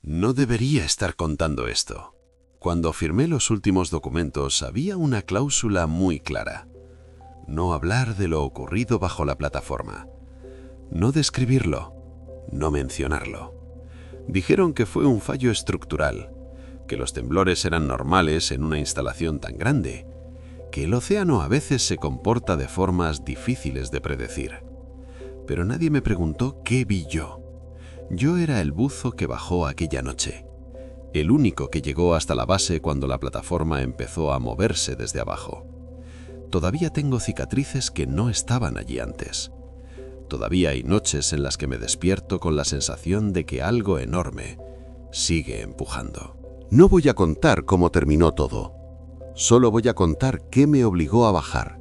No debería estar contando esto. Cuando firmé los últimos documentos había una cláusula muy clara. No hablar de lo ocurrido bajo la plataforma. No describirlo. No mencionarlo. Dijeron que fue un fallo estructural, que los temblores eran normales en una instalación tan grande, que el océano a veces se comporta de formas difíciles de predecir. Pero nadie me preguntó qué vi yo. Yo era el buzo que bajó aquella noche, el único que llegó hasta la base cuando la plataforma empezó a moverse desde abajo. Todavía tengo cicatrices que no estaban allí antes. Todavía hay noches en las que me despierto con la sensación de que algo enorme sigue empujando. No voy a contar cómo terminó todo. Solo voy a contar qué me obligó a bajar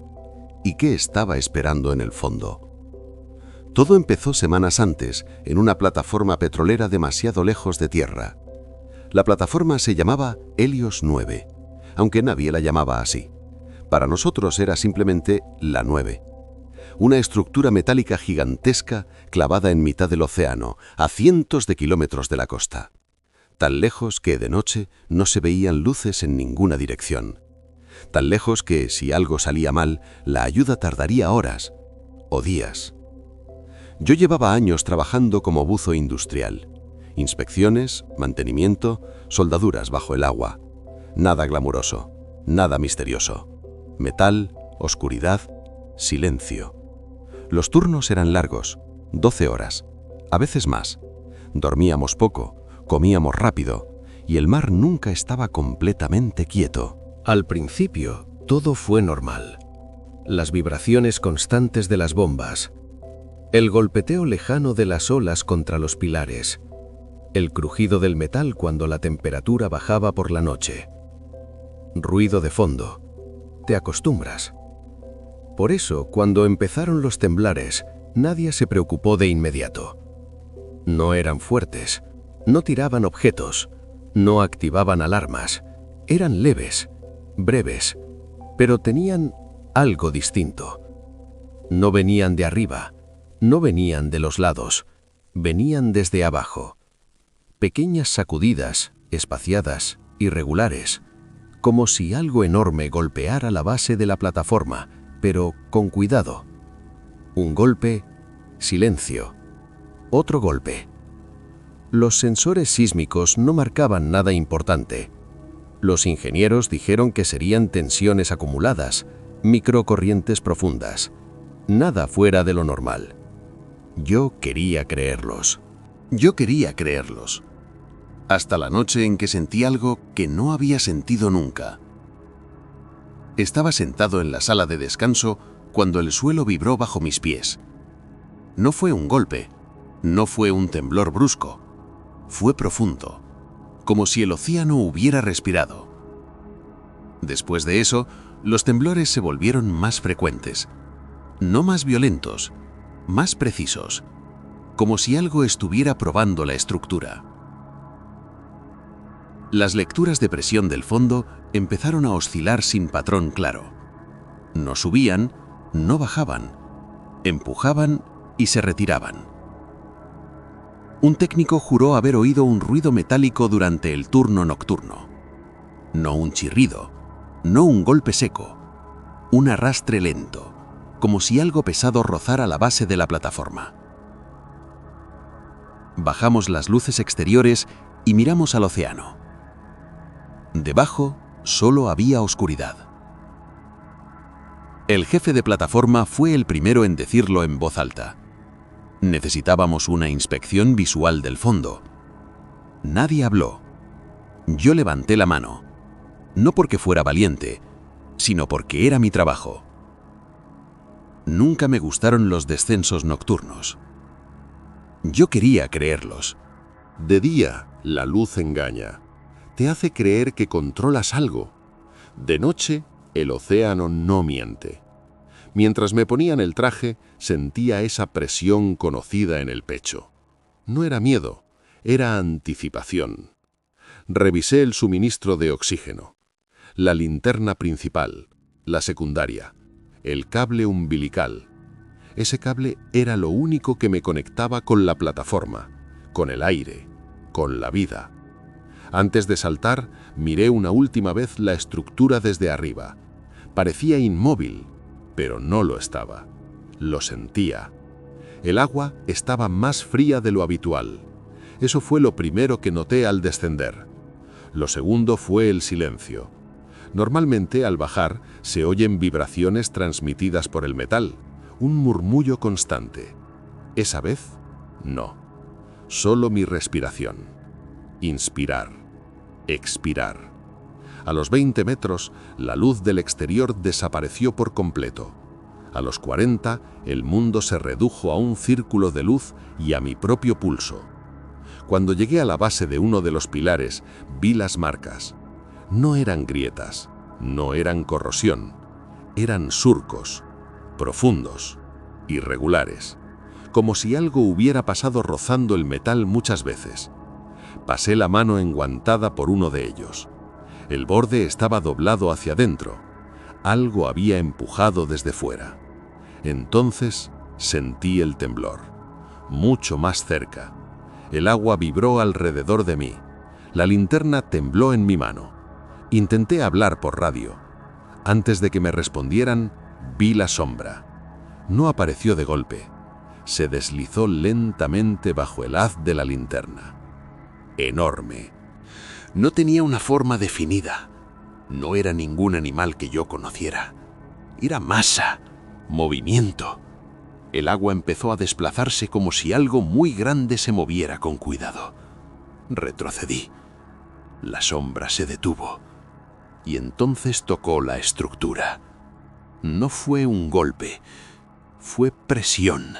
y qué estaba esperando en el fondo. Todo empezó semanas antes, en una plataforma petrolera demasiado lejos de tierra. La plataforma se llamaba Helios 9, aunque nadie la llamaba así. Para nosotros era simplemente la 9. Una estructura metálica gigantesca clavada en mitad del océano, a cientos de kilómetros de la costa. Tan lejos que de noche no se veían luces en ninguna dirección. Tan lejos que, si algo salía mal, la ayuda tardaría horas o días. Yo llevaba años trabajando como buzo industrial. Inspecciones, mantenimiento, soldaduras bajo el agua. Nada glamuroso, nada misterioso. Metal, oscuridad, silencio. Los turnos eran largos, 12 horas, a veces más. Dormíamos poco, comíamos rápido, y el mar nunca estaba completamente quieto. Al principio, todo fue normal. Las vibraciones constantes de las bombas, el golpeteo lejano de las olas contra los pilares, el crujido del metal cuando la temperatura bajaba por la noche. Ruido de fondo. Te acostumbras. Por eso, cuando empezaron los temblores, nadie se preocupó de inmediato. No eran fuertes, no tiraban objetos, no activaban alarmas. Eran leves, breves, pero tenían algo distinto. No venían de arriba, no venían de los lados, venían desde abajo. Pequeñas sacudidas, espaciadas, irregulares, como si algo enorme golpeara la base de la plataforma, pero con cuidado. Un golpe, silencio. Otro golpe. Los sensores sísmicos no marcaban nada importante. Los ingenieros dijeron que serían tensiones acumuladas, microcorrientes profundas. Nada fuera de lo normal. Yo quería creerlos. Yo quería creerlos. Hasta la noche en que sentí algo que no había sentido nunca. Estaba sentado en la sala de descanso cuando el suelo vibró bajo mis pies. No fue un golpe, no fue un temblor brusco. Fue profundo, como si el océano hubiera respirado. Después de eso, los temblores se volvieron más frecuentes. No más violentos, más precisos, como si algo estuviera probando la estructura. Las lecturas de presión del fondo empezaron a oscilar sin patrón claro. No subían, no bajaban, empujaban y se retiraban. Un técnico juró haber oído un ruido metálico durante el turno nocturno. No un chirrido, no un golpe seco, un arrastre lento, como si algo pesado rozara la base de la plataforma. Bajamos las luces exteriores y miramos al océano. Debajo solo había oscuridad. El jefe de plataforma fue el primero en decirlo en voz alta. Necesitábamos una inspección visual del fondo. Nadie habló. Yo levanté la mano, no porque fuera valiente, sino porque era mi trabajo. Nunca me gustaron los descensos nocturnos. Yo quería creerlos. De día, la luz engaña. Te hace creer que controlas algo. De noche, el océano no miente. Mientras me ponían el traje, sentía esa presión conocida en el pecho. No era miedo, era anticipación. Revisé el suministro de oxígeno, la linterna principal, la secundaria, el cable umbilical. Ese cable era lo único que me conectaba con la plataforma, con el aire, con la vida. Antes de saltar, miré una última vez la estructura desde arriba. Parecía inmóvil, pero no lo estaba. Lo sentía. El agua estaba más fría de lo habitual. Eso fue lo primero que noté al descender. Lo segundo fue el silencio. Normalmente, al bajar, se oyen vibraciones transmitidas por el metal, un murmullo constante. Esa vez, no. Solo mi respiración. Inspirar. Expirar. A los 20 metros, la luz del exterior desapareció por completo. A los 40, el mundo se redujo a un círculo de luz y a mi propio pulso. Cuando llegué a la base de uno de los pilares, vi las marcas. No eran grietas, no eran corrosión, eran surcos, profundos, irregulares, como si algo hubiera pasado rozando el metal muchas veces. Pasé la mano enguantada por uno de ellos. El borde estaba doblado hacia adentro. Algo había empujado desde fuera. Entonces sentí el temblor, mucho más cerca. El agua vibró alrededor de mí. La linterna tembló en mi mano. Intenté hablar por radio. Antes de que me respondieran, vi la sombra. No apareció de golpe. Se deslizó lentamente bajo el haz de la linterna. Enorme. No tenía una forma definida. No era ningún animal que yo conociera. Era masa, movimiento. El agua empezó a desplazarse como si algo muy grande se moviera con cuidado. Retrocedí. La sombra se detuvo. Y entonces tocó la estructura. No fue un golpe, fue presión.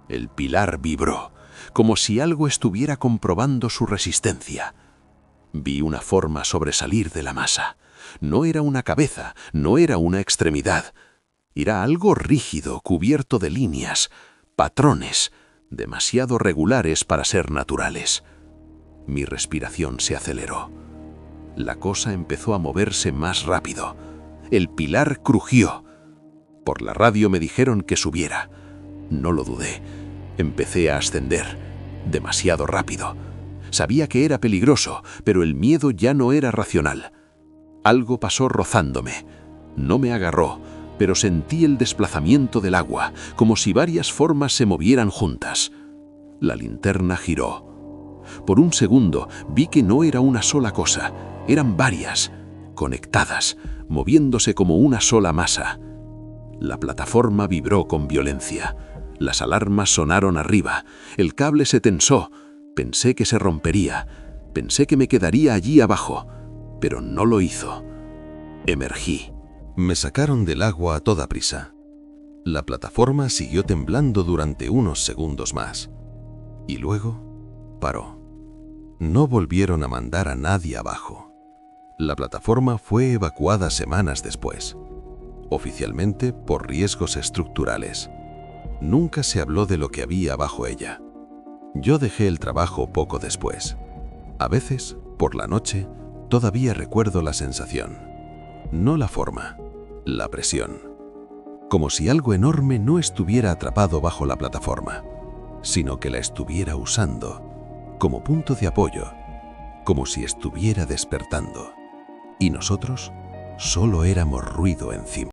El pilar vibró, como si algo estuviera comprobando su resistencia. Vi una forma sobresalir de la masa. No era una cabeza, no era una extremidad. Era algo rígido, cubierto de líneas, patrones, demasiado regulares para ser naturales. Mi respiración se aceleró. La cosa empezó a moverse más rápido. El pilar crujió. Por la radio me dijeron que subiera. No lo dudé. Empecé a ascender, demasiado rápido. Sabía que era peligroso, pero el miedo ya no era racional. Algo pasó rozándome. No me agarró, pero sentí el desplazamiento del agua, como si varias formas se movieran juntas. La linterna giró. Por un segundo vi que no era una sola cosa, eran varias, conectadas, moviéndose como una sola masa. La plataforma vibró con violencia. Las alarmas sonaron arriba, el cable se tensó. Pensé que se rompería, pensé que me quedaría allí abajo, pero no lo hizo. Emergí. Me sacaron del agua a toda prisa. La plataforma siguió temblando durante unos segundos más. Y luego paró. No volvieron a mandar a nadie abajo. La plataforma fue evacuada semanas después, oficialmente por riesgos estructurales. Nunca se habló de lo que había bajo ella. Yo dejé el trabajo poco después. A veces, por la noche, todavía recuerdo la sensación. No la forma, la presión. Como si algo enorme no estuviera atrapado bajo la plataforma, sino que la estuviera usando como punto de apoyo, como si estuviera despertando. Y nosotros solo éramos ruido encima.